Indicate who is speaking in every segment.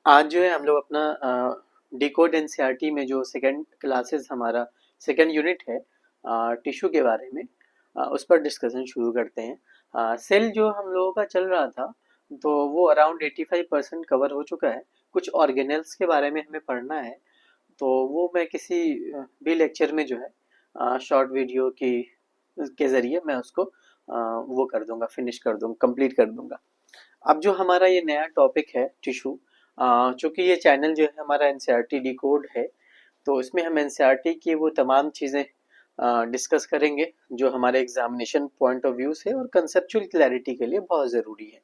Speaker 1: आज जो है हम लोग अपना डिकोड एनसीईआरटी में जो सेकंड क्लासेस हमारा सेकंड यूनिट है टिश्यू के बारे में उस पर डिस्कशन शुरू करते हैं। सेल जो हम लोगों का चल रहा था तो वो अराउंड 85% कवर हो चुका है। कुछ ऑर्गेनेल्स के बारे में हमें पढ़ना है तो वो मैं किसी भी लेक्चर में जो है शॉर्ट वीडियो की के ज़रिए मैं उसको वो कर दूंगा, फिनिश कर दूंगा, कंप्लीट कर दूंगा। अब जो हमारा ये नया टॉपिक है टिश्यू, चूँकि ये चैनल जो है हमारा एनसीईआरटी डिकोड है तो इसमें हम एनसीईआरटी की वो तमाम चीज़ें डिस्कस करेंगे जो हमारे एग्जामिनेशन पॉइंट ऑफ व्यू से और कंसेप्चुअल क्लैरिटी के लिए बहुत ज़रूरी है।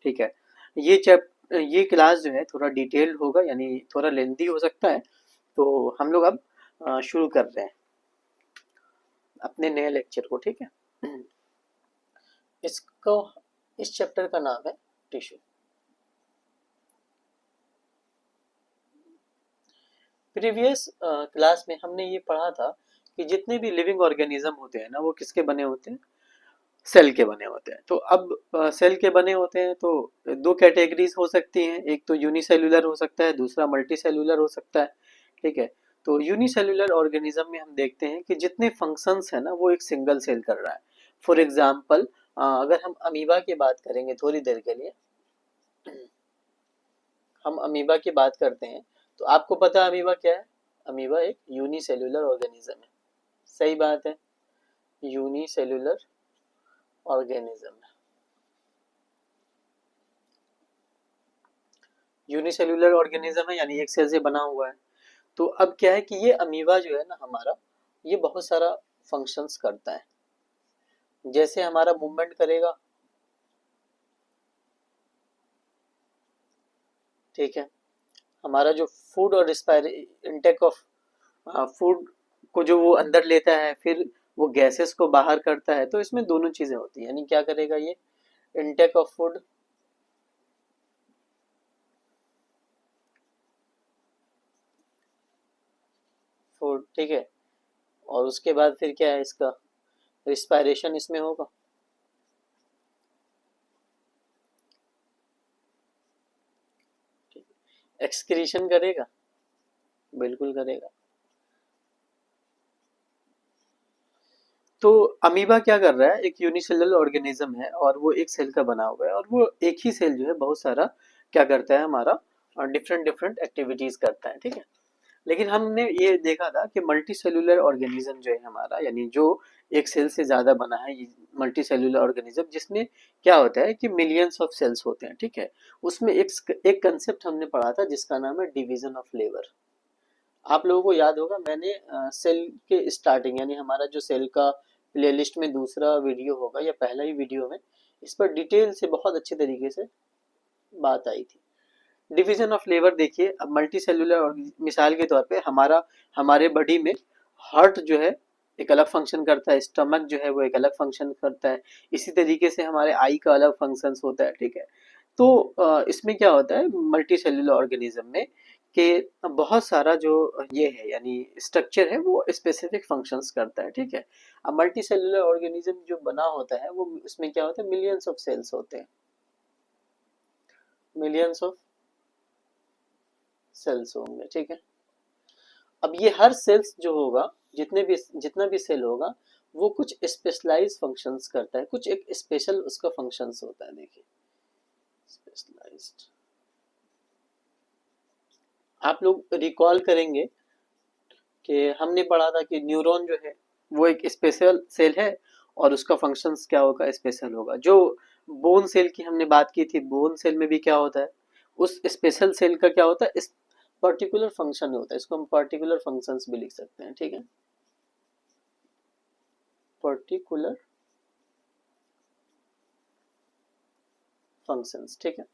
Speaker 1: ठीक है, ये क्लास जो है थोड़ा डिटेल्ड होगा, यानी थोड़ा लेंथी हो सकता है। तो हम लोग अब शुरू कर रहे हैं अपने नए लेक्चर को। ठीक है, इसको इस चैप्टर का नाम है टिश्यू। प्रीवियस क्लास में हमने ये पढ़ा था कि जितने भी लिविंग ऑर्गेनिज्म होते हैं ना वो किसके बने होते हैं, सेल के बने होते हैं। तो अब सेल के बने होते हैं तो दो कैटेगरीज हो सकती हैं, एक तो यूनिसेल्युलर हो सकता है, दूसरा मल्टी सेल्युलर हो सकता है। ठीक है, तो यूनिसेल्युलर ऑर्गेनिज्म में हम देखते हैं कि जितने फंक्शंस है ना वो एक सिंगल सेल कर रहा है। फॉर एग्जाम्पल अगर हम अमीबा की बात करेंगे थोड़ी देर के लिए, हम अमीबा की बात करते हैं तो आपको पता है अमीबा क्या है? अमीबा एक यूनिसेल्युलर ऑर्गेनिज्म है। सही बात है, यूनिसेल्युलर ऑर्गेनिज्म। यूनिसेल्युलर ऑर्गेनिज्म है यानी एक सेल से बना हुआ है। तो अब क्या है कि ये अमीबा जो है ना हमारा, ये बहुत सारा फंक्शंस करता है। जैसे हमारा मूवमेंट करेगा, ठीक है, हमारा जो फूड और इनटेक ऑफ फूड को जो वो अंदर लेता है, फिर वो गैसेस को बाहर करता है, तो इसमें दोनों चीजें होती हैं। यानी क्या करेगा ये, इनटेक ऑफ फूड, फूड, ठीक है, और उसके बाद फिर क्या है, इसका रिस्पायरेशन इसमें होगा। एक्सक्रीशन करेगा, बिल्कुल करेगा। तो अमीबा क्या कर रहा है, एक यूनिसेलुलर ऑर्गेनिज्म है और वो एक सेल का बना हुआ है, और वो एक ही सेल जो है बहुत सारा क्या करता है हमारा, डिफरेंट डिफरेंट एक्टिविटीज करता है। ठीक है, लेकिन हमने ये देखा था कि मल्टी सेलुलर ऑर्गेनिज्म जो है हमारा, यानी जो एक सेल से ज्यादा बना है, ये मल्टी सेलुलर ऑर्गेनिज्म, जिसमें क्या होता है कि मिलियंस ऑफ सेल्स होते हैं। ठीक है, उसमें एक कंसेप्ट हमने पढ़ा था जिसका नाम है डिवीजन ऑफ लेबर। आप लोगों को याद होगा, मैंने सेल के स्टार्टिंग यानी हमारा जो सेल का प्लेलिस्ट में दूसरा वीडियो होगा या पहला ही वीडियो में इस पर डिटेल से बहुत अच्छे तरीके से बात आई थी। डिवीजन ऑफ लेबर देखिए, अब मल्टी सेलुलर और मिसाल के तौर पे हमारे बॉडी में हार्ट जो है एक अलग फंक्शन करता है, स्टमक जो है वो एक अलग फंक्शन करता है, इसी तरीके से हमारे आई का अलग फंक्शंस होता है। ठीक है, तो इसमें क्या होता है मल्टी सेलुलर ऑर्गेनिज्म में कि बहुत सारा जो ये है यानी स्ट्रक्चर है वो स्पेसिफिक फंक्शंस करता है। ठीक है, अब मल्टी सेलुलर ऑर्गेनिज्म जो बना होता है वो इसमें क्या होता है, मिलियंस ऑफ सेल्स होते हैं, मिलियंस ऑफ सेल्स होंगे। ठीक है, अब ये हर सेल्स जो होगा, जितना भी सेल होगा वो कुछ स्पेशलाइज फंक्शंस करता है, कुछ एक स्पेशल उसका फंक्शंस होता है। देखिए स्पेशलाइज्ड, आप लोग रिकॉल करेंगे कि हमने पढ़ा था कि न्यूरॉन जो है वो एक स्पेशल सेल है और उसका फंक्शंस क्या होगा, स्पेशल होगा। जो बोन सेल की हमने बात की थी, बोन सेल में भी क्या होता है, उस स्पेशल सेल का क्या होता है, इस पर्टिकुलर फंक्शन होता है, इसको हम पर्टिकुलर फंक्शंस भी लिख सकते हैं। ठीक है, पर्टिकुलर फंक्शंस। ठीक है,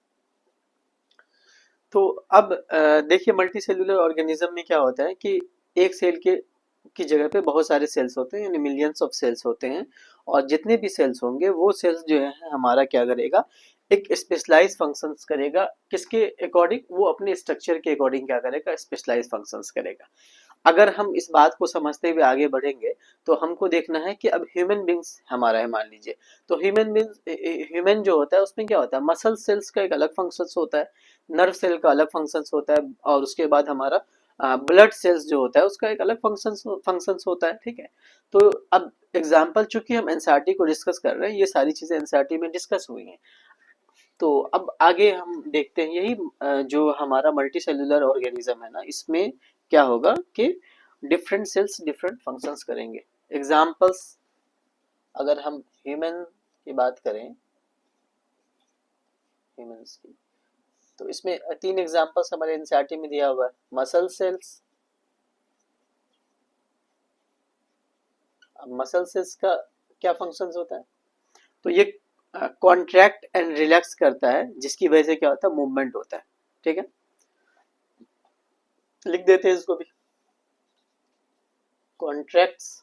Speaker 1: तो अब देखिए मल्टी सेलुलर ऑर्गेनिज्म में क्या होता है कि एक सेल के की जगह पे बहुत सारे सेल्स होते हैं, यानी मिलियंस ऑफ सेल्स होते हैं, और जितने भी सेल्स होंगे वो सेल्स जो है हमारा क्या करेगा, एक स्पेशलाइज फंक्शंस करेगा। किसके अकॉर्डिंग, वो अपने स्ट्रक्चर के अकॉर्डिंग क्या करेगा, स्पेशलाइज फंक्शंस करेगा। अगर हम इस बात को समझते हुए आगे बढ़ेंगे तो हमको देखना है कि अब ह्यूमन बींग्स हमारा है मान लीजिए, तो ह्यूमन जो होता है उसमें क्या होता है, मसल सेल्स का एक अलग फंक्शंस होता है, नर्व सेल का अलग फंक्शंस होता है, और उसके बाद हमारा ब्लड सेल्स जो होता है उसका एक अलग फंक्शंस होता है, ठीक है। तो अब एग्जाम्पल चूंकि हम एनसीईआरटी को डिस्कस कर रहे हैं, ये सारी चीजें एनसीईआरटी में डिस्कस हुई हैं, तो अब आगे हम देखते हैं यही जो हमारा मल्टी सेलुलर ऑर्गेनिज्म है ना, इसमें क्या होगा कि डिफरेंट सेल्स डिफरेंट फंक्शंस करेंगे। एग्जाम्पल्स अगर हम ह्यूमन की बात करें, ह्यूमंस की, तो इसमें तीन एग्जाम्पल्स हमारे एनसीईआरटी में दिया हुआ है। मसल सेल्स, अब मसल सेल्स का क्या फंक्शंस होता है, तो ये कॉन्ट्रैक्ट एंड रिलैक्स करता है, जिसकी वजह से क्या होता है, मूवमेंट होता है, ठीक है। लिख देते हैं इसको भी, कॉन्ट्रैक्ट्स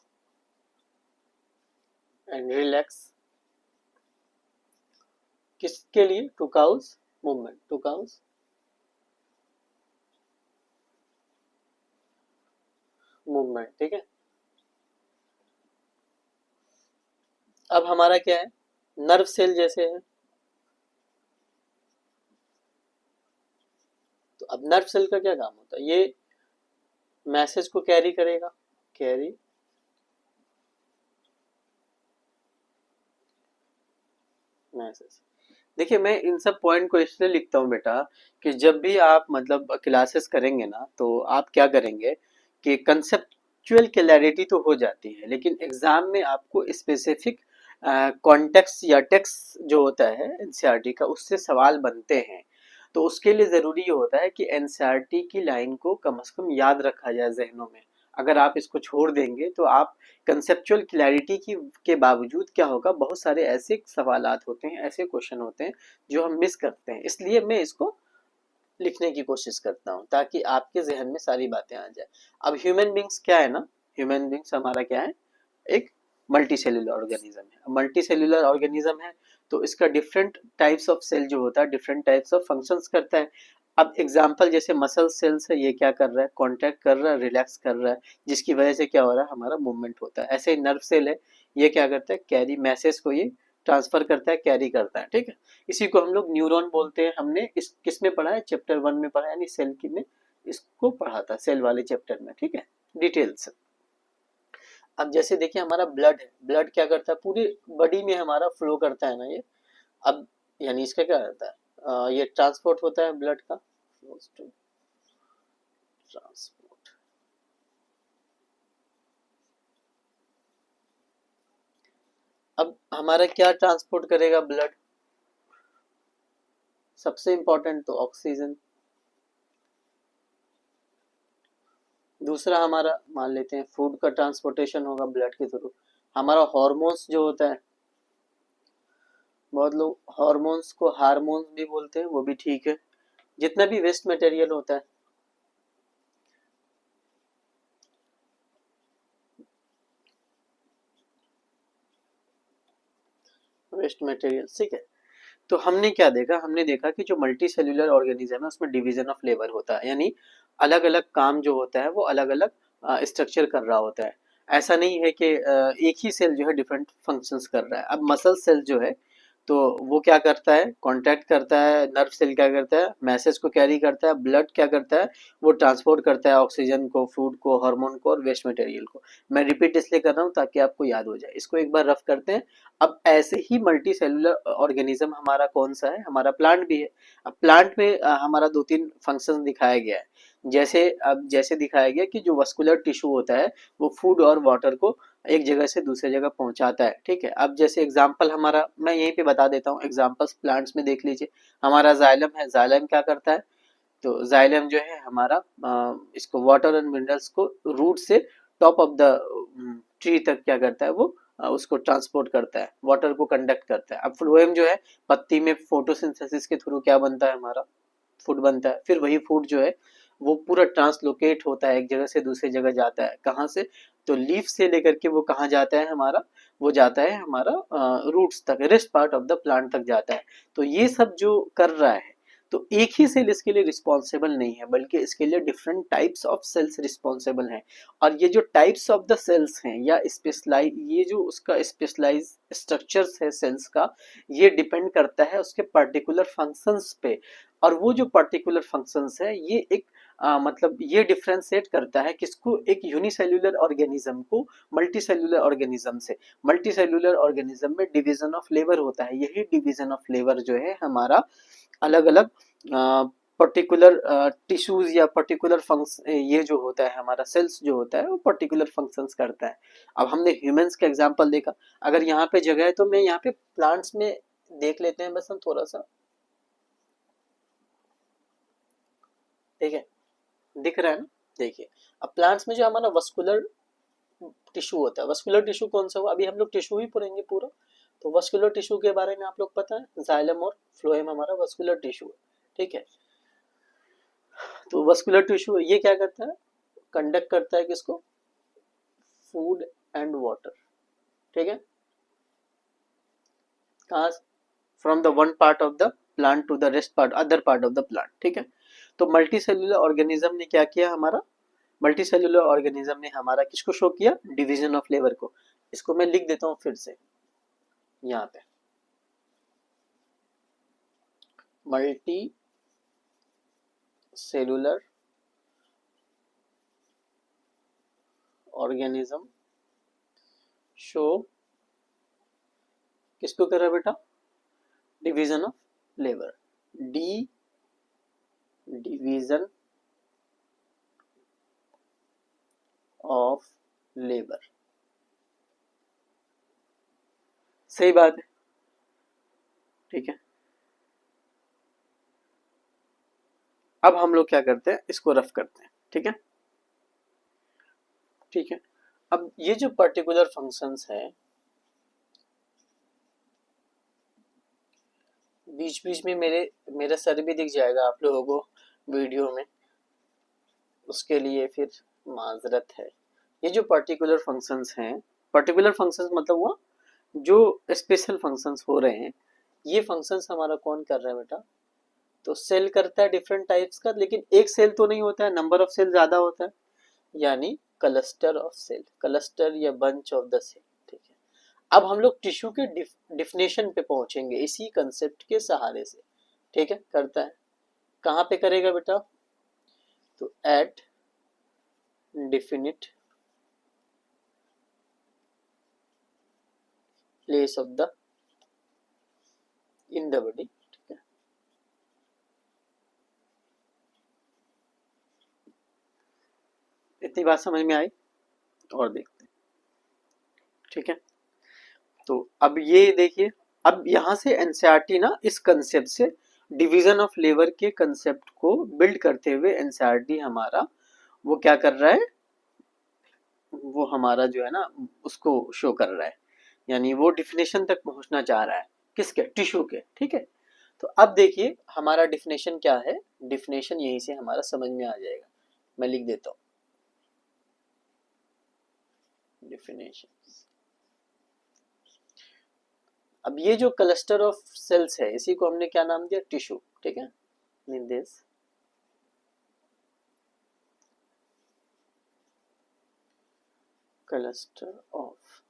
Speaker 1: एंड रिलैक्स, किसके लिए, to cause movement, to cause movement, ठीक है। अब हमारा क्या है, नर्व सेल जैसे है, तो अब नर्व सेल का क्या काम होता है, ये मैसेज को कैरी करेगा, कैरी मैसेज। देखिए मैं इन सब पॉइंट को इसलिए लिखता हूँ बेटा कि जब भी आप मतलब क्लासेस करेंगे ना, तो आप क्या करेंगे कि कंसेप्चुअल क्लैरिटी तो हो जाती है, लेकिन एग्जाम में आपको स्पेसिफिक कॉन्टेक्स्ट या टेक्स्ट जो होता है एनसीईआरटी का, उससे सवाल बनते हैं। तो उसके लिए ज़रूरी ये होता है कि एनसीईआरटी की लाइन को कम से कम याद रखा जाए जहनों में। अगर आप इसको छोड़ देंगे तो आप कंसेप्चुअल क्लैरिटी की के बावजूद क्या होगा, बहुत सारे ऐसे सवालात होते हैं, ऐसे क्वेश्चन होते हैं जो हम मिस करते हैं, इसलिए मैं इसको लिखने की कोशिश करता हूँ ताकि आपके जहन में सारी बातें आ जाए। अब ह्यूमन बींग्स क्या है ना, ह्यूमन बींग्स हमारा क्या है, एक मल्टी सेलुलर ऑर्गेनिज्म है। मल्टी सेलुलर ऑर्गेनिज्म है तो इसका डिफरेंट टाइप्स ऑफ सेल जो होता है डिफरेंट टाइप्स ऑफ फंक्शंस करता है। अब एग्जांपल जैसे मसल सेल्स है, ये क्या कर रहा है, कॉन्ट्रैक्ट कर रहा है, रिलैक्स कर रहा है, जिसकी वजह से क्या हो रहा है, हमारा मूवमेंट होता है। ऐसे ही नर्व सेल है, ये क्या करता है, कैरी मैसेज को ये ट्रांसफर करता है, कैरी करता है, ठीक है। इसी को हम लोग न्यूरॉन बोलते हैं। हमने इस किस में पढ़ा है, चैप्टर 1 में पढ़ा है, यानी सेल की में इसको पढ़ा था, सेल वाले चैप्टर में, ठीक है, डिटेल्स। अब जैसे देखिए हमारा ब्लड है, ब्लड क्या करता है, पूरी बॉडी में हमारा फ्लो करता है ना ये। अब यानी इसका क्या रहता है, ये ट्रांसपोर्ट होता है ब्लड का, ट्रांसपोर्ट। अब हमारा क्या ट्रांसपोर्ट करेगा ब्लड, सबसे इंपॉर्टेंट तो ऑक्सीजन। दूसरा हमारा मान लेते हैं फूड का ट्रांसपोर्टेशन होगा ब्लड के थ्रू। हमारा हार्मोन्स जो होता है, बहुत लोग हार्मोन्स को हार्मोन्स भी बोलते हैं, वो भी ठीक है। जितना भी वेस्ट मटेरियल होता है, वेस्ट मटेरियल, ठीक है। तो हमने क्या देखा, हमने देखा कि जो मल्टी सेल्यूलर ऑर्गेनिज्म है उसमें डिवीजन ऑफ लेबर होता है, यानी अलग अलग काम जो होता है वो अलग अलग स्ट्रक्चर कर रहा होता है। ऐसा नहीं है कि एक ही सेल जो है डिफरेंट फंक्शंस कर रहा है। अब मसल सेल जो है तो वो क्या करता है, कांटेक्ट करता है, नर्व सेल क्या करता है, मैसेज को कैरी करता है, ब्लड क्या करता है, वो ट्रांसपोर्ट करता है ऑक्सीजन को, फूड को, हार्मोन को और वेस्ट मटेरियल को। मैं रिपीट इसलिए कर रहा हूँ ताकि आपको याद हो जाए। इसको एक बार रफ करते हैं। अब ऐसे ही मल्टी सेलुलर ऑर्गेनिज्म हमारा कौन सा है, हमारा प्लांट भी है। अब प्लांट में हमारा दो तीन फंक्शन दिखाया गया है। जैसे अब जैसे दिखाया गया कि जो वस्कुलर टिश्यू होता है वो फूड और वाटर को एक जगह से दूसरे जगह पहुंचाता है, ठीक है। अब जैसे एग्जांपल हमारा मैं यहीं पे बता देता हूँ, एग्जांपल्स प्लांट्स में देख लीजिए। हमारा जाइलम है, जाइलम क्या करता है, तो जाइलम जो है हमारा इसको वाटर एंड मिनरल्स को रूट से टॉप ऑफ द ट्री तक क्या करता है, वो उसको ट्रांसपोर्ट करता है, वाटर को कंडक्ट करता है। अब फ्लोएम जो है पत्ती में फोटोसिंथेसिस के थ्रू क्या बनता है, हमारा फूड बनता है। फिर वही फूड जो है वो पूरा ट्रांसलोकेट होता है, एक जगह से दूसरी जगह जाता है। कहाँ से, तो लीफ से लेकर के वो कहाँ जाता है हमारा, वो जाता है हमारा रूट्स तक, rest part of the plant तक जाता है। तो ये सब जो कर रहा है, तो एक ही सेल इसके लिए रिस्पॉन्सिबल नहीं है, बल्कि इसके लिए different types of cells responsible हैं। और ये जो टाइप्स ऑफ द सेल्स हैं या स्पेशलाइज, ये जो उसका स्पेशलाइज स्ट्रक्चर्स है सेल्स का, ये डिपेंड करता है उसके पर्टिकुलर फंक्शंस पे। और वो जो पर्टिकुलर फंक्शंस है ये एक मतलब ये डिफ्रेंशिएट करता है किसको, एक यूनिसेल्युलर ऑर्गेनिज्म को मल्टी सेल्युलर ऑर्गेनिज्म से। मल्टी सेल्युलर ऑर्गेनिज्म में डिवीजन ऑफ लेबर होता है, यही डिवीजन ऑफ लेबर जो है हमारा अलग अलग पर्टिकुलर टिश्यूज या पर्टिकुलर फंक्शन, ये जो होता है हमारा सेल्स जो होता है वो पर्टिकुलर फंक्शंस करता है। अब हमने ह्यूमंस का एग्जांपल देखा, अगर यहाँ पे जगह है तो मैं यहाँ पे प्लांट्स में देख लेते हैं बस हम थोड़ा सा, ठीक है, दिख रहा है ना। देखिए अब प्लांट्स में जो हमारा वस्कुलर टिश्यू होता है, वस्कुलर टिश्यू कौन सा हुआ, अभी हम लोग टिश्यू ही पढ़ेंगे पूरा। तो वस्कुलर टिश्यू के बारे में आप लोग पता है, जाइलम और फ्लोएम हमारा वस्कुलर टिश्यू है, ठीक है। तो वस्कुलर टिश्यू ये क्या करता है, कंडक्ट करता है किसको, फूड एंड वाटर, ठीक है। कहाँ, from the one part of the plant to the rest part, other part of the plant, ठीक है। तो मल्टी सेल्युलर ऑर्गेनिज्म ने क्या किया, हमारा मल्टी सेल्युलर ऑर्गेनिज्म ने हमारा किसको शो किया, डिवीजन ऑफ लेबर को। इसको मैं लिख देता हूँ फिर से यहाँ पे, मल्टी सेल्युलर ऑर्गेनिज्म शो किसको कर रहा है बेटा, division of labour, D division of labour, सही बात है, ठीक है। अब हम लोग क्या करते हैं, इसको रफ करते हैं, ठीक है, ठीक है। अब ये जो पर्टिकुलर फंक्शंस है, बीच बीच में मेरा सर भी दिख जाएगा आप लोगों को वीडियो में, उसके लिए फिर माजरत है। ये जो पर्टिकुलर फंक्शंस हैं, पर्टिकुलर फंक्शंस मतलब हुआ जो स्पेशल फंक्शंस हो रहे हैं, ये फंक्शंस हमारा कौन कर रहा है बेटा, तो सेल करता है डिफरेंट टाइप्स का, लेकिन एक सेल तो नहीं होता है, नंबर ऑफ सेल ज्यादा होता है, यानी क्लस्टर ऑफ सेल, क्लस्टर या बंच ऑफ द सेल, ठीक है। अब हम लोग टिश्यू के डिफिनेशन पे पहुंचेंगे इसी कंसेप्ट के सहारे से, ठीक है। करता है, कहाँ पे करेगा बेटा, तो at definite place of the in the body, ठीक है। इतनी बात समझ में आई, और देखते हैं, ठीक है। तो अब ये देखिए, अब यहाँ से एनसीईआरटी ना इस कंसेप्ट से, डिवीजन ऑफ लेबर के कंसेप्ट को बिल्ड करते हुए एनसीईआरटी हमारा वो क्या कर रहा है, वो हमारा जो है ना उसको शो कर रहा है, यानी वो डिफिनेशन तक पहुंचना चाह रहा है, किसके, टिश्यू के, ठीक है। तो अब देखिए हमारा डिफिनेशन क्या है, डिफिनेशन यहीं से हमारा समझ में आ जाएगा, मैं लिख देता हूँ डिफिनेशन। अब ये जो क्लस्टर ऑफ सेल्स है इसी को हमने क्या नाम दिया, टिश्यू, ठीक है। निर्देश क्लस्टर ऑफ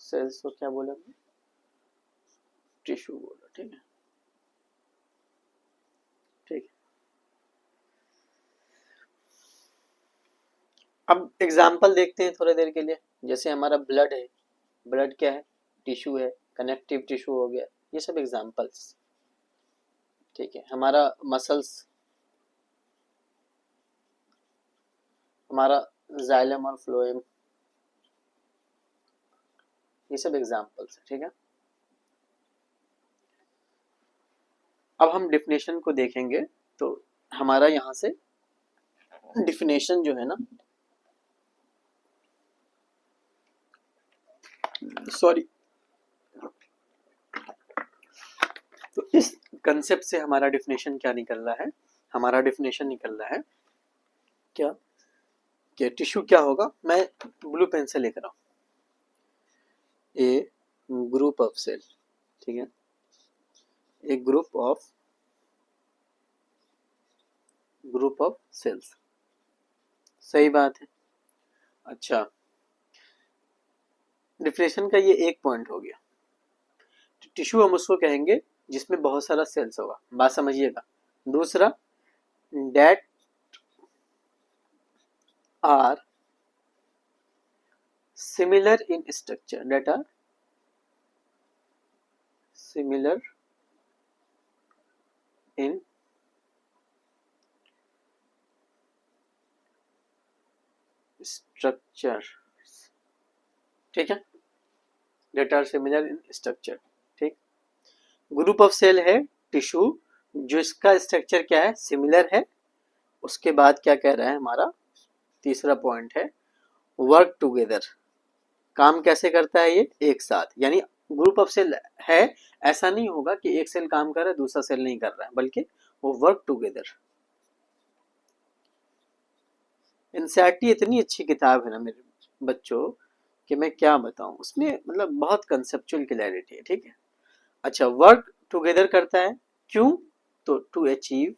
Speaker 1: सेल्स को क्या बोला, टिश्यू बोला, ठीक है, ठीक। अब एग्जाम्पल देखते हैं थोड़ी देर के लिए, जैसे हमारा ब्लड है, ब्लड क्या है, टिश्यू है, कनेक्टिव टिश्यू हो गया, ये सब एग्जाम्पल्स, ठीक है। हमारा मसल्स, हमारा जाइलम और फ्लोएम, ये सब एग्जाम्पल्स है, ठीक है। अब हम डिफिनेशन को देखेंगे, तो हमारा यहाँ से डिफिनेशन जो है ना, सॉरी, तो इस कंसेप्ट से हमारा डिफिनेशन क्या निकल रहा है, हमारा डिफिनेशन निकल रहा है क्या, कि टिश्यू क्या होगा, मैं ब्लू पेन से लिख रहा हूँ, ए ग्रुप ऑफ सेल, ठीक है, एक ग्रुप ऑफ सेल्स। सही बात है। अच्छा, डिफिनेशन का ये एक पॉइंट हो गया। टिश्यू हम उसको कहेंगे जिसमें बहुत सारा सेल्स होगा, बात समझिएगा। दूसरा, that are similar in structure, that are similar in structure, ठीक है, that are similar in structure, ठीक। ग्रुप ऑफ सेल है टिश्यू जो इसका स्ट्रक्चर क्या है, सिमिलर है। उसके बाद क्या कह रहा है हमारा तीसरा पॉइंट है, वर्क टुगेदर, काम कैसे करता है ये, एक साथ। यानी ग्रुप ऑफ सेल है, ऐसा नहीं होगा कि एक सेल काम कर रहा है दूसरा सेल नहीं कर रहा है, बल्कि वो वर्क टुगेदर। एनसीईआरटी इतनी अच्छी किताब है ना मेरे बच्चों कि मैं क्या बताऊं, उसमें मतलब बहुत कंसेप्चुअल क्लैरिटी है, ठीक है। अच्छा, वर्क टुगेदर करता है, क्यों, तो टू अचीव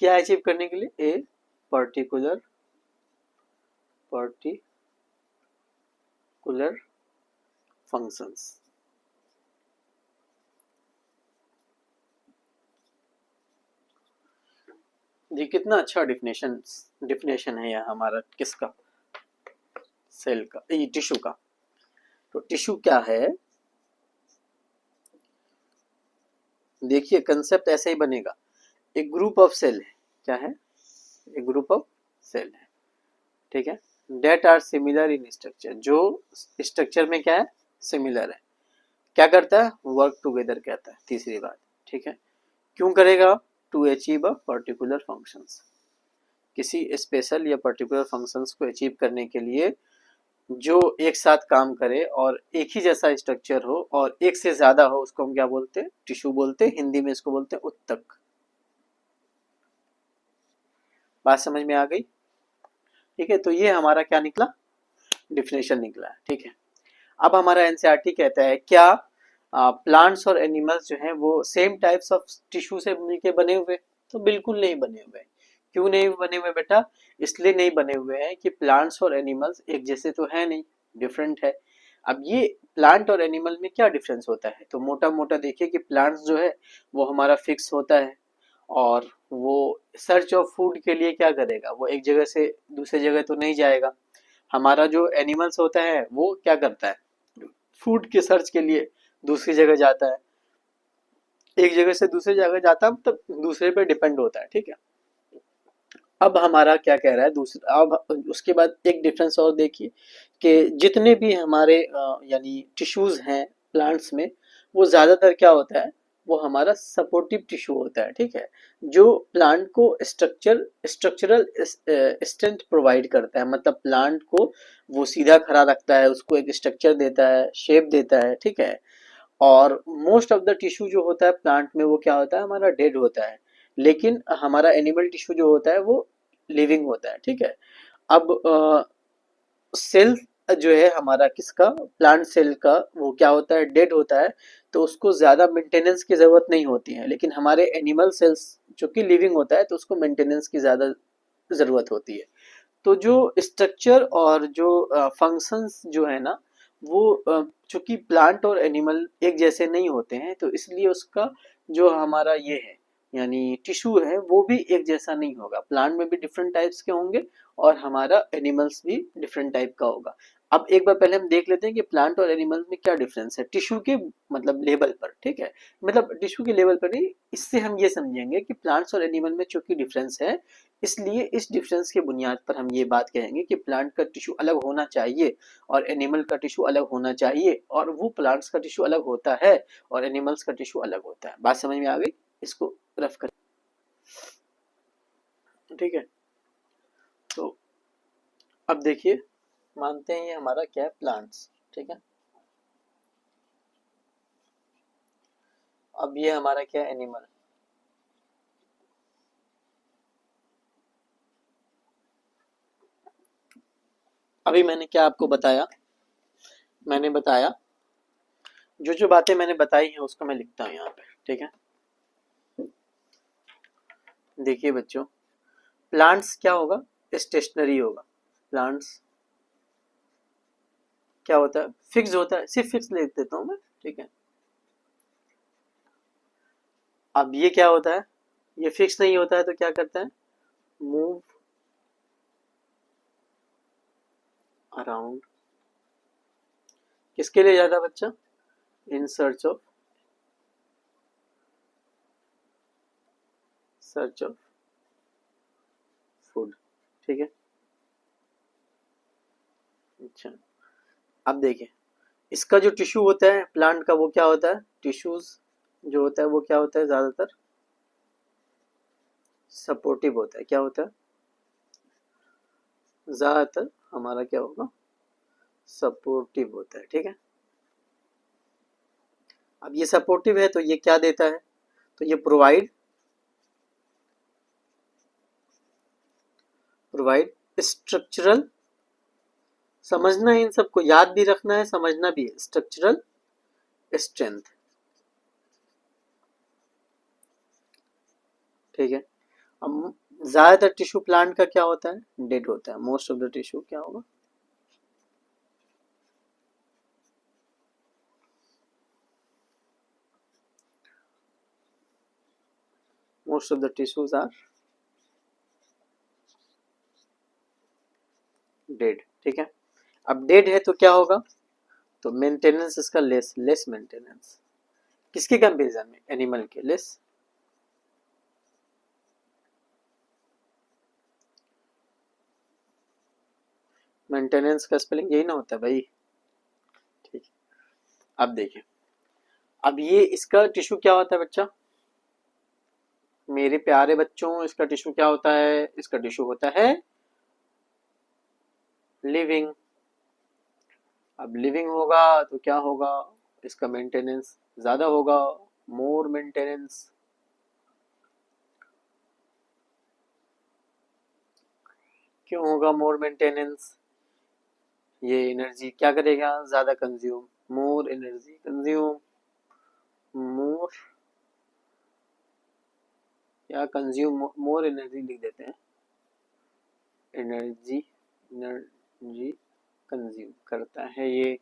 Speaker 1: क्या अचीव करने के लिए, ए पर्टिकुलर फंक्शंस। ये कितना अच्छा डिफिनेशन है यह हमारा किसका, सेल का, ये टिश्यू का। तो टिश्यू क्या है, देखिए कंसेप्ट ऐसे ही बनेगा। एक ग्रुप ऑफ सेल है, क्या है, एक ग्रुप ऑफ सेल है, ठीक है, that are similar in structure, जो स्ट्रक्चर में क्या है, सिमिलर है। क्या करता है, वर्क टुगेदर कहता है, तीसरी बात, ठीक है। क्यों करेगा, to achieve a particular functions, किसी स्पेशल या पर्टिकुलर फंक्शंस को अचीव करने के लिए जो एक साथ काम करे और एक ही जैसा स्ट्रक्चर हो और एक से ज्यादा हो, उसको हम क्या बोलते हैं, टिश्यू बोलते हैं। हिंदी में इसको बोलते हैं उत्तक। बात समझ में आ गई, ठीक है। तो ये हमारा क्या निकला, डिफिनेशन निकला है, ठीक है। अब हमारा एनसीईआरटी कहता है क्या प्लांट्स और एनिमल्स जो हैं वो सेम टाइप्स ऑफ टिश्यू से मिलके बने हुए, तो बिल्कुल नहीं बने हुए। क्यों नहीं बने हुए बेटा, इसलिए नहीं बने हुए हैं कि प्लांट्स और एनिमल्स एक जैसे तो है नहीं, डिफरेंट है। अब ये प्लांट और एनिमल में क्या डिफरेंस होता है, तो मोटा मोटा देखिए कि प्लांट्स जो है वो हमारा फिक्स होता है और वो सर्च ऑफ फूड के लिए क्या करेगा, वो एक जगह से दूसरी जगह तो नहीं जाएगा। हमारा जो एनिमल्स होता है वो क्या करता है, फूड के सर्च के लिए दूसरी जगह जाता है, एक जगह से दूसरी जगह जाता है तब दूसरे पे डिपेंड होता है, ठीक है। अब हमारा क्या कह रहा है दूसरा, अब उसके बाद एक डिफरेंस और देखिए कि जितने भी हमारे यानी टिश्यूज हैं प्लांट्स में, वो ज्यादातर क्या होता है, वो हमारा सपोर्टिव टिश्यू होता है, ठीक है, जो प्लांट को स्ट्रक्चरल स्ट्रेंथ प्रोवाइड करता है। मतलब प्लांट को वो सीधा खड़ा रखता है, उसको एक स्ट्रक्चर देता है, शेप देता है, ठीक है। और मोस्ट ऑफ द टिश्यू जो होता है प्लांट में वो क्या होता है, हमारा डेड होता है। लेकिन हमारा एनिमल टिश्यू जो होता है वो लिविंग होता है, ठीक है। अब सेल जो है हमारा किसका, प्लांट सेल का, वो क्या होता है, डेड होता है, तो उसको ज्यादा मेंटेनेंस की जरूरत नहीं होती है। लेकिन हमारे एनिमल सेल्स जो कि लिविंग होता है तो उसको मेंटेनेंस की ज्यादा जरूरत होती है। तो जो स्ट्रक्चर और जो फंक्शंस जो है ना, वो चूंकि प्लांट और एनिमल एक जैसे नहीं होते हैं, तो इसलिए उसका जो हमारा ये है यानी टिश्यू है वो भी एक जैसा नहीं होगा। प्लांट में भी डिफरेंट टाइप्स के होंगे और हमारा एनिमल्स भी डिफरेंट टाइप का होगा। अब एक बार पहले हम देख लेते हैं कि प्लांट और एनिमल्स में क्या डिफरेंस है टिश्यू के मतलब लेवल पर, ठीक है। मतलब टिश्यू के लेवल पर नहीं, इससे हम ये समझेंगे कि प्लांट्स और एनिमल में चूंकि डिफरेंस है, इसलिए इस डिफरेंस के बुनियाद पर हम ये बात कहेंगे कि प्लांट का टिश्यू अलग होना चाहिए और एनिमल का टिश्यू अलग होना चाहिए, और वो प्लांट्स का टिश्यू अलग होता है और एनिमल्स का टिश्यू अलग होता है। बात समझ में आ गई, इसको रफ कर, ठीक है। तो अब देखिए, मानते हैं ये हमारा क्या है, प्लांट्स, ठीक है। अब ये हमारा क्या है, एनिमल। अभी मैंने क्या आपको बताया मैंने बताया, जो जो बातें मैंने बताई हैं उसको मैं लिखता हूँ यहाँ पे, ठीक है। देखिए बच्चों, प्लांट्स क्या होगा, स्टेशनरी होगा। प्लांट्स क्या होता है, फिक्स होता है, सिर्फ फिक्स लिख देता हूँ मैं, ठीक है। अब ये क्या होता है, ये फिक्स नहीं होता है तो क्या करता है, मूव अराउंड। किसके लिए जाता है बच्चा, इन सर्च ऑफ फूड, ठीक है। अच्छा, अब देखिए, इसका जो टिश्यू होता है प्लांट का, वो क्या होता है, टिश्यूज जो होता है वो क्या होता है, ज्यादातर सपोर्टिव होता है। क्या होता है, ज्यादातर हमारा क्या होगा, सपोर्टिव होता है, ठीक है। अब ये सपोर्टिव है तो ये क्या देता है, तो ये प्रोवाइड स्ट्रक्चरल, समझना है इन सबको, याद भी रखना है, समझना भी है, स्ट्रक्चरल स्ट्रेंथ, ठीक है। अब ज्यादातर टिश्यू प्लांट का क्या होता है, डेड होता है। मोस्ट ऑफ द टिश्यू क्या होगा, most of the tissues are dead, ठीक है। अब डेड है तो क्या होगा, तो मेंटेनेंस इसका लेस मेंटेनेंस, किसके कंपेरिजन में, एनिमल के, लेस। मेंटेनेंस का स्पेलिंग यही ना होता है भाई, ठीक। अब देखिए, अब ये इसका टिश्यू क्या होता है बच्चा, मेरे प्यारे बच्चों, इसका टिश्यू क्या होता है, इसका टिश्यू होता है लिविंग। अब लिविंग होगा तो क्या होगा, इसका मेंटेनेंस ज्यादा होगा, मोर मेंटेनेंस। क्यों होगा मोर मेंटेनेंस, ये एनर्जी क्या करेगा, ज्यादा कंज्यूम, मोर एनर्जी कंज्यूम, मोर या कंज्यूम, मोर एनर्जी लिख देते हैं, एनर्जी एनर्जी कंज्यूम करता है ये।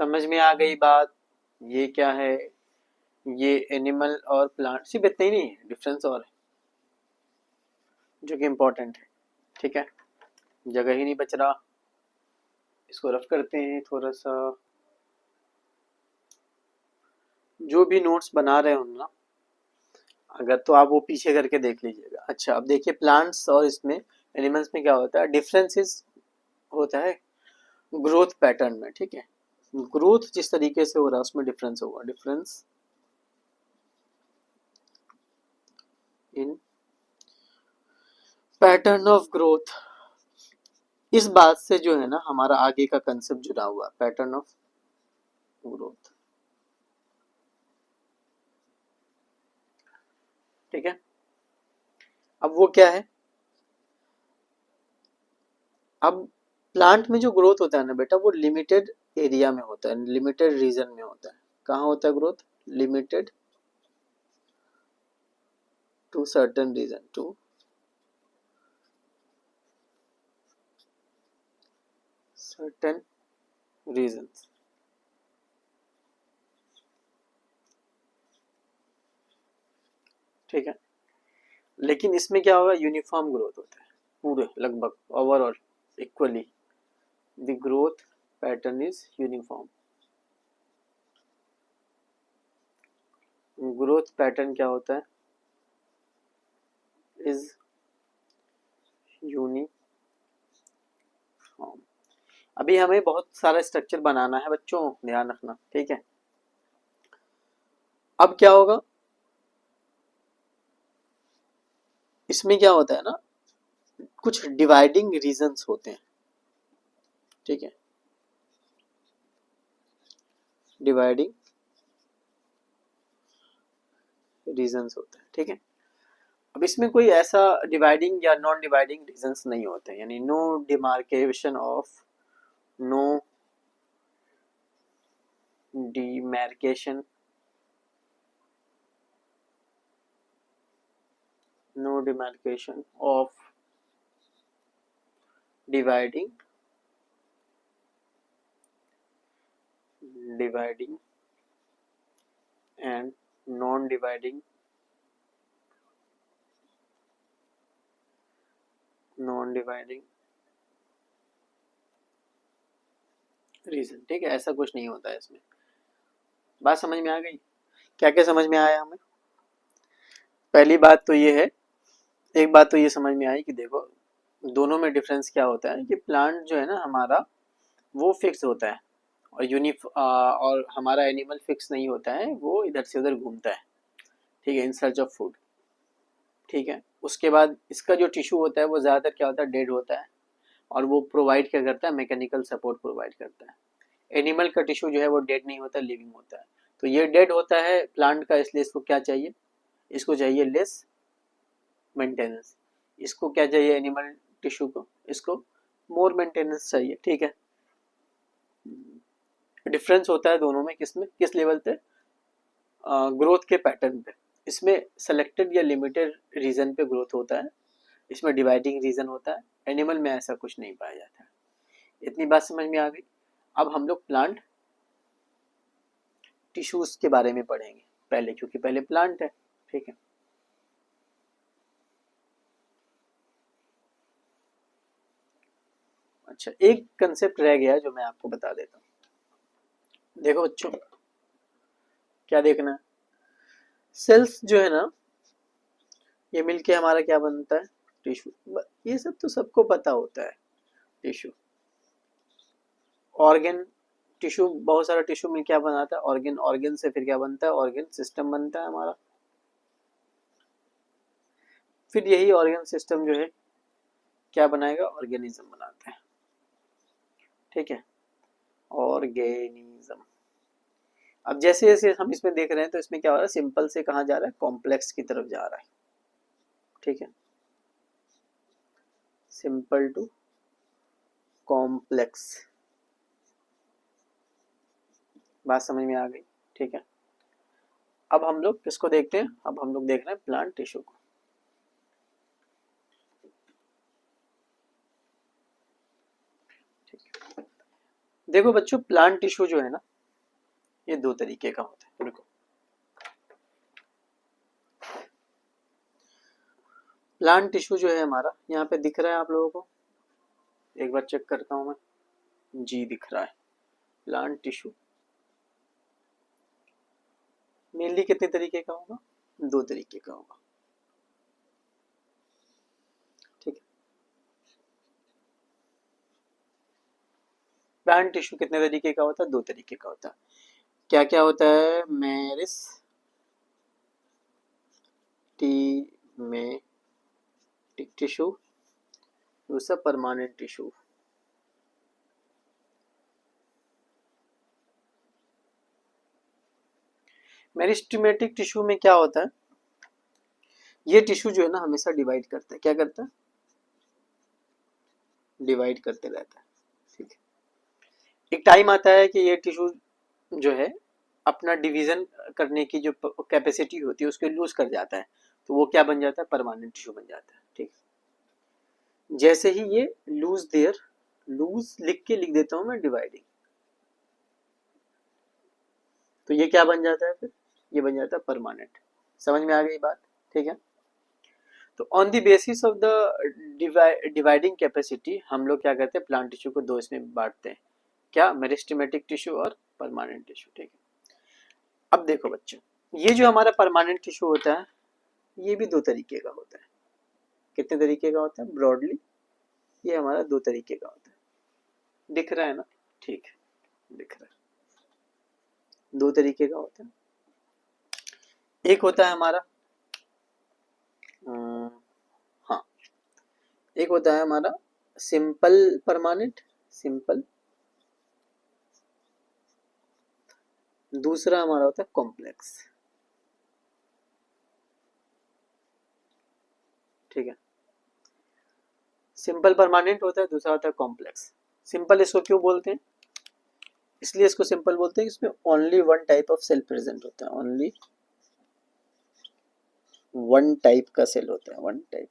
Speaker 1: समझ में आ गई बात, ये क्या है, ये एनिमल और प्लांट, सिर्फ इतना ही नहीं है, डिफरेंस और है जो कि इम्पोर्टेंट है, ठीक है। जगह ही नहीं बच रहा, इसको रफ करते हैं थोड़ा सा, जो भी नोट्स बना रहे हो ना, अगर तो आप वो पीछे करके देख लीजिएगा। अच्छा, अब देखिए प्लांट्स और इसमें एनिमल्स में क्या होता है, डिफरेंसेस होता है ग्रोथ पैटर्न में, ठीक है। ग्रोथ जिस तरीके से हो रहा है उसमें डिफरेंस होगा, difference in pattern of growth. इस बात से जो है ना हमारा आगे का कंसेप्ट जुड़ा हुआ है, पैटर्न ऑफ ग्रोथ, ठीक है। अब वो क्या है, अब प्लांट में जो ग्रोथ होता है ना बेटा, वो लिमिटेड एरिया में होता है, लिमिटेड रीजन में होता है। कहाँ होता है growth, limited to certain region, to certain regions, ठीक है। लेकिन इसमें क्या होगा, यूनिफॉर्म ग्रोथ होता है, पूरे लगभग overall equally, the growth pattern is uniform. Growth pattern क्या होता है, इज यूनिफॉर्म। अभी हमें बहुत सारा स्ट्रक्चर बनाना है बच्चों, ध्यान रखना, ठीक है। अब क्या होगा, इसमें क्या होता है ना, कुछ डिवाइडिंग रीजन्स होते हैं, ठीक है, डिवाइडिंग रीजन्स होते हैं, ठीक है। अब इसमें कोई ऐसा डिवाइडिंग या नॉन डिवाइडिंग रीजन्स नहीं होते, यानी no demarcation of, no demarcation, no demarcation of dividing and non-dividing रीजन। ठीक है, ऐसा कुछ नहीं होता है इसमें। बात समझ में आ गई? क्या क्या समझ में आया हमें? पहली बात तो ये है, एक बात तो ये समझ में आई कि देखो दोनों में डिफरेंस क्या होता है कि प्लांट जो है ना हमारा वो फिक्स होता है और हमारा एनिमल फिक्स नहीं होता है, वो इधर से उधर घूमता है। ठीक है, इन सर्च ऑफ फूड। ठीक है, उसके बाद इसका जो टिश्यू होता है वो ज़्यादातर क्या होता है, डेड होता है, और वो प्रोवाइड क्या करता है, मैकेनिकल सपोर्ट प्रोवाइड करता है। एनिमल का टिश्यू जो है वो डेड नहीं होता, लिविंग होता है। तो ये डेड होता है प्लांट का, इसलिए इसको क्या चाहिए, इसको चाहिए लेस मेंटेनेंस। इसको क्या चाहिए एनिमल टिश्यू को, इसको मोर मेंटेनेंस चाहिए। ठीक है, डिफरेंस होता है दोनों में, किसमें, किस लेवल पे, ग्रोथ के पैटर्न पे। इसमें सेलेक्टेड या लिमिटेड रीजन पे ग्रोथ होता है, इसमें डिवाइडिंग रीजन होता है। एनिमल में ऐसा कुछ नहीं पाया जाता है। इतनी बात समझ में आ गई? अब हम लोग प्लांट टिश्यूज के बारे में पढ़ेंगे पहले, क्योंकि पहले प्लांट है। ठीक है, अच्छा एक कंसेप्ट रह गया जो मैं आपको बता देता हूँ। देखो बच्चों, क्या देखना है, सेल्स जो है ना ये मिलके हमारा क्या बनता है, टिश्यू। ये सब तो सबको पता होता है। टिश्यू, ऑर्गन, टिश्यू, बहुत सारा टिश्यू मिल क्या बनाता है, ऑर्गन, ऑर्गन से फिर क्या बनता है, ऑर्गन सिस्टम बनता है हमारा। फिर यही ऑर्गन सिस्टम जो है क्या बनाएगा, ऑर्गेनिज्म बनाता है। ठीक है, ऑर्गेनिज्म। अब जैसे जैसे हम इसमें देख रहे हैं तो इसमें क्या हो रहा है, सिंपल से कहाँ जा रहा है, कॉम्प्लेक्स की तरफ जा रहा है। ठीक है, सिंपल टू कॉम्प्लेक्स। बात समझ में आ गई? ठीक है, अब हम लोग किसको देखते हैं, अब हम लोग देख रहे हैं प्लांट टिश्यू को। देखो बच्चों, प्लांट टिश्यू जो है ना ये दो तरीके का होता है। देखो प्लांट टिश्यू जो है हमारा, यहाँ पे दिख रहा है आप लोगों को, एक बार चेक करता हूं मैं, जी दिख रहा है। प्लांट टिश्यू मेनली कितने तरीके का होगा, दो तरीके का होगा। ठीक है, प्लांट टिश्यू कितने तरीके का होता है, दो तरीके का होता है। क्या क्या होता है, मेरिस्टेमेटिक टिश्यू, दूसरा परमानेंट टिश्यू। मेरिस्टेमेटिक टिश्यू में क्या होता है, ये टिश्यू जो है ना हमेशा डिवाइड करता है, क्या करता है, डिवाइड करते रहता है। ठीक है, एक टाइम आता है कि ये टिश्यू जो है अपना डिवीजन करने की जो कैपेसिटी होती है उसको लूज कर जाता है, तो वो क्या बन जाता है, परमानेंट टिश्यू बन जाता है। ठीक, जैसे ही ये लूज देयर, लूज लिख के लिख देता हूं मैं डिवाइडिंग, तो ये क्या बन जाता है, फिर ये बन जाता है परमानेंट। समझ में आ गई बात? ठीक है, तो on the basis of the dividing capacity हम लोग क्या करते हैं, प्लांट टिश्यू को दो इसमें बांटते हैं, क्या, मेरिस्टेमेटिक टिश्यू और परमानेंट टिश्यू। ठीक है, अब देखो बच्चों, ये जो हमारा परमानेंट टिश्यू होता है ये भी दो तरीके का होता है। कितने तरीके का होता है, ब्रॉडली ये हमारा दो तरीके का होता है। दिख रहा है ना? ठीक है, दिख रहा है, दो तरीके का होता है। एक होता है हमारा हाँ, एक होता है हमारा सिंपल परमानेंट, सिंपल। दूसरा हमारा होता है कॉम्प्लेक्स। ठीक है, सिंपल परमानेंट होता है, दूसरा होता है कॉम्प्लेक्स। सिंपल इसको क्यों बोलते हैं, इसलिए इसको सिंपल बोलते हैं, इसमें only one type of cell present होता है, ओनली वन टाइप का सेल होता है, वन टाइप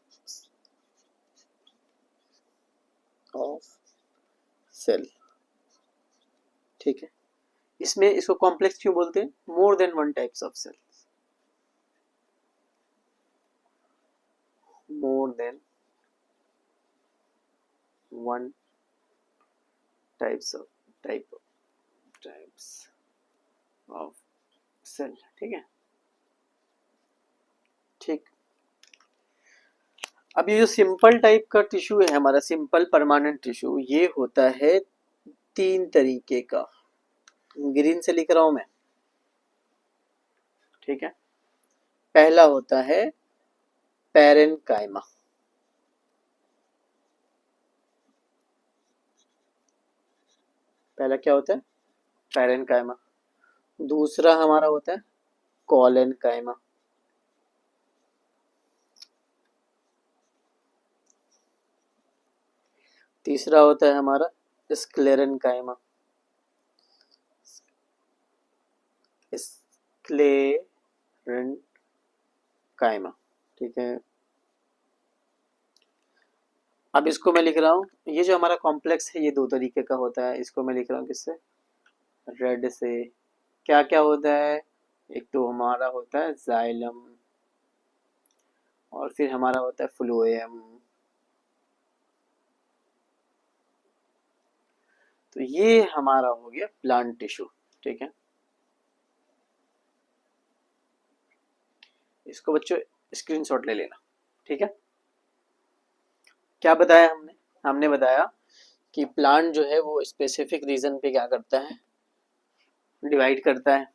Speaker 1: ऑफ सेल, ठीक है। इसमें इसको कॉम्प्लेक्स क्यों बोलते हैं? More than one types of cell, more than one types of types of cell, ठीक है। ठीक, अब ये जो सिंपल टाइप का टिश्यू है हमारा, सिंपल परमानेंट टिश्यू, ये होता है तीन तरीके का, ग्रीन से लिख रहा हूं मैं, ठीक है। पहला होता है पैरेनकाइमा, पहला क्या होता है? पैरेनकाइमा। दूसरा हमारा होता है कॉलेनकाइमा, तीसरा होता है हमारा स्क्लेरेनकाइमा, स्क्लेरेनकाइमा, ठीक है। अब इसको मैं लिख रहा हूँ, ये जो हमारा कॉम्प्लेक्स है ये दो तरीके का होता है, इसको मैं लिख रहा हूँ किससे? रेड से। क्या क्या होता है? एक तो हमारा होता है जाइलम, और फिर हमारा होता है फ्लोएम। तो ये हमारा हो गया प्लांट टिश्यू, ठीक है। इसको बच्चों स्क्रीनशॉट ले लेना, ठीक है। क्या बताया हमने? हमने बताया कि प्लांट जो है वो स्पेसिफिक रीजन पे क्या करता है? डिवाइड करता है।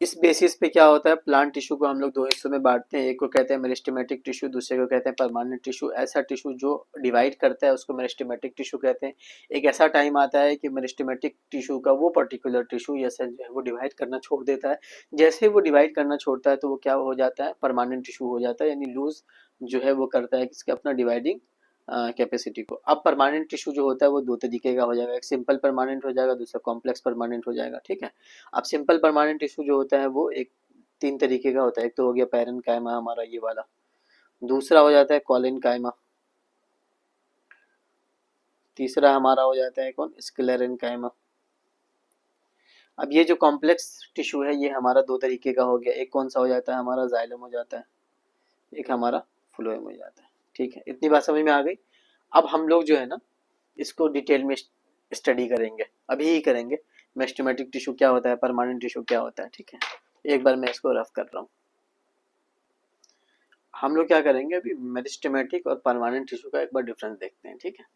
Speaker 1: इस बेसिस पे क्या होता है, प्लांट टिश्यू को हम लोग दो हिस्सों में बांटते हैं, एक को कहते हैं मेरिस्टेमेटिक टिश्यू, दूसरे को कहते हैं परमानेंट टिश्यू। ऐसा टिश्यू जो डिवाइड करता है उसको मेरिस्टेमेटिक टिश्यू कहते हैं। एक ऐसा टाइम आता है कि मेरिस्टेमेटिक टिश्यू का वो पर्टिकुलर टिश्यू या सेल जो है वो डिवाइड करना छोड़ देता है। जैसे वो डिवाइड करना छोड़ता है तो वो क्या हो जाता है? परमानेंट टिश्यू हो जाता है, यानी लूज जो है वो करता है किसके? अपना डिवाइडिंग कैपेसिटी को। अब परमानेंट टिश्यू जो होता है वो दो तरीके का हो जाएगा, एक सिंपल परमानेंट हो जाएगा, दूसरा कॉम्प्लेक्स परमानेंट हो जाएगा, ठीक है। अब सिंपल परमानेंट टिश्यू जो होता है वो एक तीन तरीके का होता है, एक तो हो गया पैरेनकाइमा हमारा ये वाला, दूसरा हो जाता है कॉलेनकाइमा, तीसरा हमारा हो जाता है कौन? स्क्लेरेनकाइमा। अब ये जो कॉम्प्लेक्स टिश्यू है ये हमारा दो तरीके का हो गया, एक कौन सा हो जाता है? हमारा जाइलम हो जाता है, एक हमारा फ्लोएम हो जाता है, ठीक है। इतनी बात समझ में आ गई। अब हम लोग जो है ना इसको डिटेल में स्टडी करेंगे, अभी ही करेंगे, मेरिस्टेमेटिक टिश्यू क्या होता है, परमानेंट टिश्यू क्या होता है, ठीक है। एक बार मैं इसको रफ कर रहा हूँ। हम लोग क्या करेंगे अभी, मेरिस्टेमेटिक और परमानेंट टिश्यू का एक बार डिफरेंस देखते हैं, ठीक है।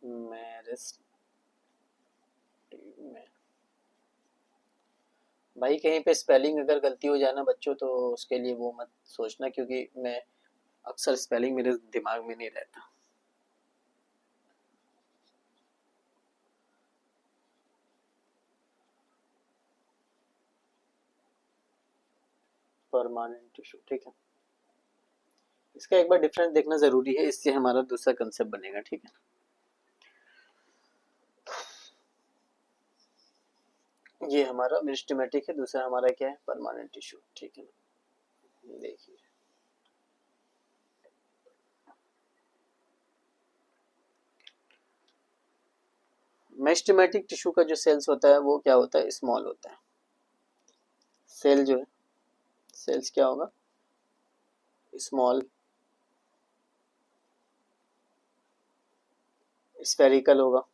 Speaker 1: मेरिस्ट भाई कहीं पे स्पेलिंग अगर गलती हो जाए ना बच्चों तो उसके लिए वो मत सोचना, क्योंकि मैं अक्सर स्पेलिंग मेरे दिमाग में नहीं रहता। परमानेंट टिश्यू, ठीक है। इसका एक बार डिफरेंस देखना जरूरी है, इससे हमारा दूसरा कंसेप्ट बनेगा, ठीक है। ये हमारा मेरिस्टेमेटिक है, दूसरा हमारा क्या है? परमानेंट टिश्यू, ठीक है ना। देखिए मेरिस्टेमेटिक टिश्यू का जो सेल्स होता है वो क्या होता है? स्मॉल होता है। सेल जो है, सेल्स क्या होगा? स्मॉल, स्फेरिकल होगा,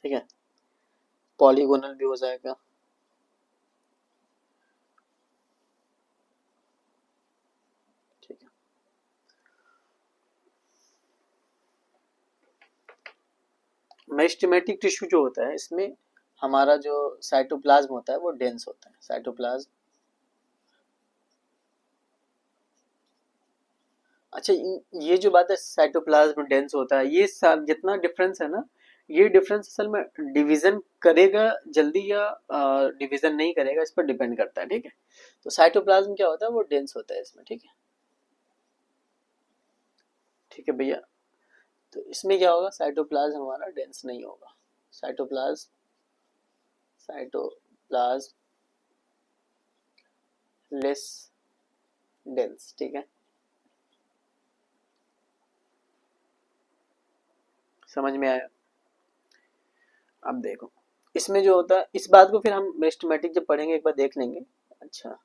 Speaker 1: ठीक है। पॉलीगोनल भी हो जाएगा, ठीक है। मेरिस्टेमेटिक टिश्यू जो होता है इसमें हमारा जो साइटोप्लाज्म होता है वो डेंस होता है, साइटोप्लाज्म। अच्छा, ये जो बात है साइटोप्लाज्म डेंस होता है, ये जितना डिफरेंस है ना, ये डिफरेंस असल में डिवीजन करेगा जल्दी या डिवीजन नहीं करेगा, इस पर डिपेंड करता है, ठीक है। तो साइटोप्लाज्म क्या होता है? वो डेंस होता है इसमें, ठीक है। ठीक है भैया। तो इसमें क्या होगा, साइटोप्लाज्म हमारा डेंस नहीं होगा, साइटोप्लाज्म लेस डेंस। ठीक है, समझ में आया। अब देखो इसमें जो होता है, इस बात को फिर हम मेरिस्टेमेटिक जब पढ़ेंगे एक बार देख लेंगे। अच्छा,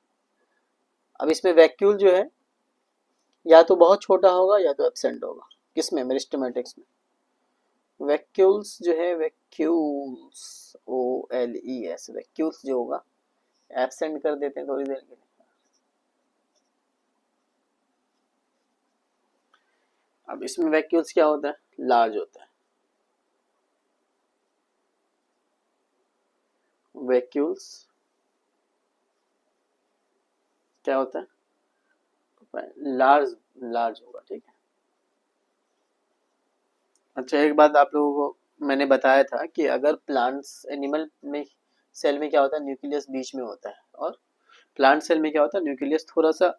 Speaker 1: अब इसमें वैक्यूल जो है या तो बहुत छोटा होगा या तो एब्सेंट होगा, किसमें, मेरिस्टेमेटिक्स में। वैक्यूल्स जो है, वैक्यूल्स OLES, वैक्यूल्स जो होगा एब्सेंट कर देते हैं थोड़ी देर के लिए। अब इसमें वैक्यूल्स क्या होता है, लार्ज होता है। वैक्यूल्स क्या होता है, लार्ज लार्ज होगा। ठीक है। अच्छा, एक बात आप लोगों को मैंने बताया था कि अगर प्लांट्स एनिमल में सेल में क्या होता है, न्यूक्लियस बीच में होता है, और प्लांट सेल में क्या होता है, न्यूक्लियस थोड़ा सा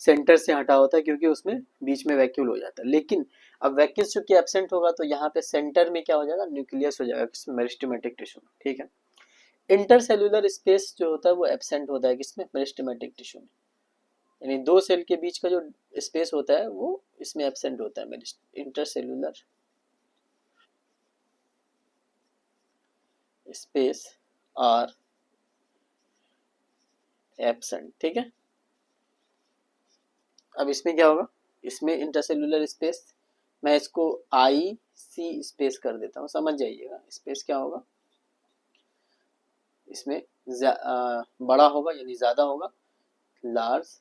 Speaker 1: सेंटर से हटा होता है, क्योंकि उसमें बीच में वैक्यूल हो जाता है। लेकिन अब वैक्यूल चूंकि एब्सेंट होगा तो यहाँ पे सेंटर में क्या हो जाएगा, न्यूक्लियस हो जाएगा, किसमें, मेरिस्टेमेटिक टिश्यू में। ठीक है। इंटरसेल्यूलर स्पेस जो होता है वो एब्सेंट होता है, किसमें, मेरिस्टेमेटिक टिश्यू में। यानी दो सेल के बीच का जो स्पेस होता है वो इसमें एब्सेंट होता है, इंटरसेल्यूलर स्पेस आर एब्सेंट। ठीक है। अब इसमें क्या होगा, इसमें इंटरसेल्यूलर स्पेस, मैं इसको IC स्पेस कर देता हूँ, समझ जाइएगा। स्पेस क्या होगा, इसमें बड़ा होगा यानी ज्यादा होगा, लार्ज,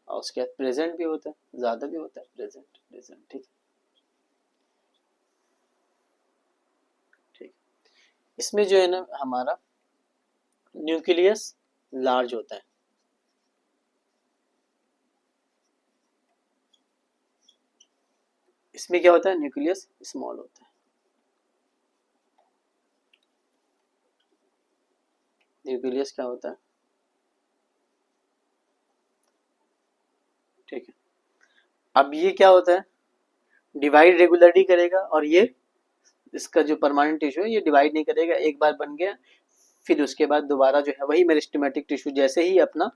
Speaker 1: और उसके बाद प्रेजेंट भी होता है, ज्यादा भी होता है, प्रेजेंट प्रेजेंट। ठीक ठीक। इसमें जो है ना हमारा न्यूक्लियस लार्ज होता है, इसमें क्या होता है, न्यूक्लियस स्मॉल होता है। न्यूक्लियस क्या होता है, ठीक है। अब ये क्या होता है, डिवाइड रेगुलरली करेगा, और ये इसका जो परमानेंट टिश्यू है ये डिवाइड नहीं करेगा, एक बार बन गया फिर उसके बाद दोबारा जो है वही मेरिस्टेमेटिक टिश्यू जैसे ही अपना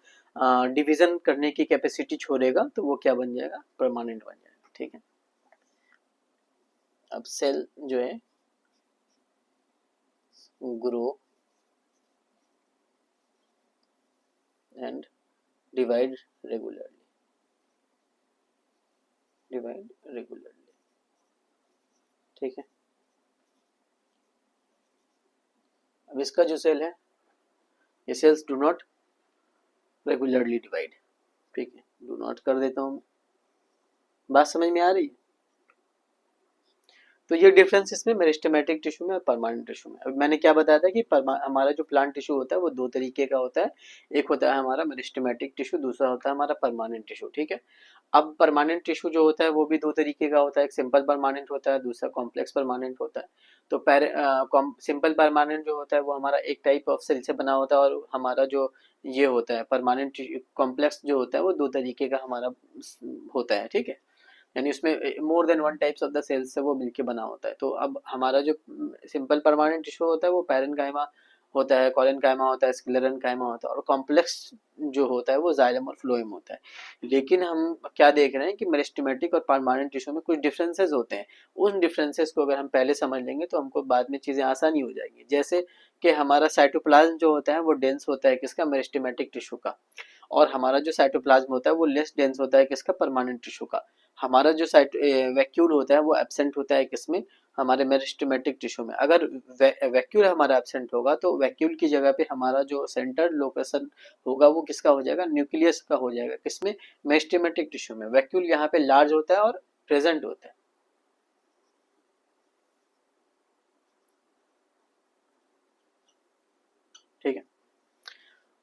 Speaker 1: डिवीजन करने की कैपेसिटी छोड़ेगा तो वो क्या बन जाएगा, परमानेंट बन जाएगा। ठीक है। अब सेल जो है grow and divide regularly, divide regularly. ठीक है। अब इसका जो सेल है, ये sales do not regularly divide. ठीक है, डू नॉट कर देता हूँ। बात समझ में आ रही है। तो ये डिफरेंस इसमें मेरिस्टेमेटिक टिश्यू में और परमानेंट टिश्यू में। अब मैंने क्या बताया था कि हमारा जो प्लांट टिश्यू होता है वो दो तरीके का होता है, एक होता है हमारा मेरिस्टेमेटिक टिश्यू, दूसरा होता है हमारा परमानेंट टिश्यू। ठीक है। अब परमानेंट टिश्यू जो होता है वो भी दो तरीके का होता है, एक सिंपल परमानेंट होता है, दूसरा कॉम्प्लेक्स परमानेंट होता है। तो सिंपल परमानेंट जो होता है वो हमारा एक टाइप ऑफ सेल से बना होता है, और हमारा जो ये होता है परमानेंट कॉम्प्लेक्स जो होता है वो दो तरीके का हमारा होता है। ठीक है। यानी उसमें more than one types of the cells से वो मिलके बना होता है। तो अब हमारा जो सिंपल परमानेंट टिश्यू होता है वो पैरेनकाइमा होता है, कोलेनकाइमा होता है, स्क्लेरेनकाइमा होता है, और कॉम्प्लेक्स जो होता है वो जाइलम और फ्लोएम होता है। लेकिन हम क्या देख रहे हैं कि मेरिस्टेमेटिक और परमानेंट टिश्यू में कुछ डिफरेंसेस होते हैं। उन डिफरेंसेस को अगर हम पहले समझ लेंगे तो हमको बाद में चीज़ें आसानी हो जाएंगी। जैसे कि हमारा साइटोप्लाज्म जो होता है वो डेंस होता है, किसका, मेरिस्टेमेटिक टिश्यू का, और हमारा जो साइटोप्लाज्म होता है वो लेस डेंस होता है, किसका, परमानेंट टिश्यू का। हमारा जो वैक्यूल होता है वो एब्सेंट होता है, किसमें, हमारे मेरिस्टेमेटिक टिश्यू में। अगर वैक्यूल हमारा एब्सेंट होगा तो वैक्यूल की जगह पे हमारा जो सेंटर लोकेशन होगा वो किसका हो जाएगा, न्यूक्लियस का हो जाएगा, किसमें, मेरिस्टेमेटिक टिश्यू में। वैक्यूल यहाँ पे लार्ज होता है और प्रेजेंट होता है। ठीक है।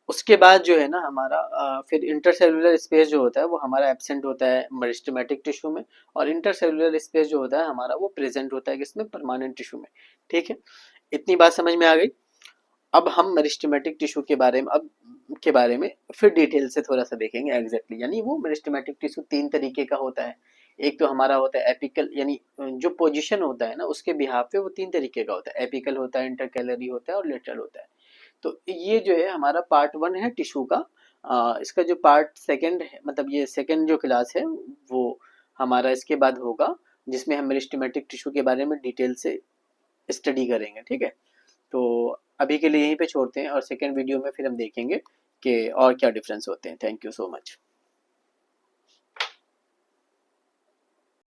Speaker 1: उसके बाद जो है ना हमारा फिर इंटरसेलुलर स्पेस जो होता है वो हमारा एब्सेंट होता है मेरिस्टेमेटिक टिश्यू में, और इंटरसेलुलर स्पेस जो होता है हमारा वो प्रेजेंट होता है, किसमें, परमानेंट टिश्यू में। ठीक है। इतनी बात समझ में आ गई। अब हम मेरिस्टेमेटिक टिश्यू के बारे में, अब के बारे में फिर डिटेल से थोड़ा सा देखेंगे एग्जैक्टली। यानी वो मेरिस्टेमेटिक टिश्यू 3 तरीके का होता है। एक तो हमारा होता है एपिकल, यानी जो पोजीशन होता है ना उसके बिहाफ पे वो 3 तरीके का होता है। एपिकल होता है, इंटरकैलरी होता है और लेटरल होता है। तो ये जो है हमारा पार्ट 1 है टिश्यू का। इसका जो पार्ट सेकंड है, मतलब ये सेकंड जो क्लास है वो हमारा इसके बाद होगा, जिसमें हम मेरिस्टेमेटिक टिश्यू के बारे में डिटेल से स्टडी करेंगे, ठीक है। तो अभी के लिए यहीं पे छोड़ते हैं और सेकेंड वीडियो में फिर हम देखेंगे कि और क्या डिफरेंस होते हैं। Thank you so much.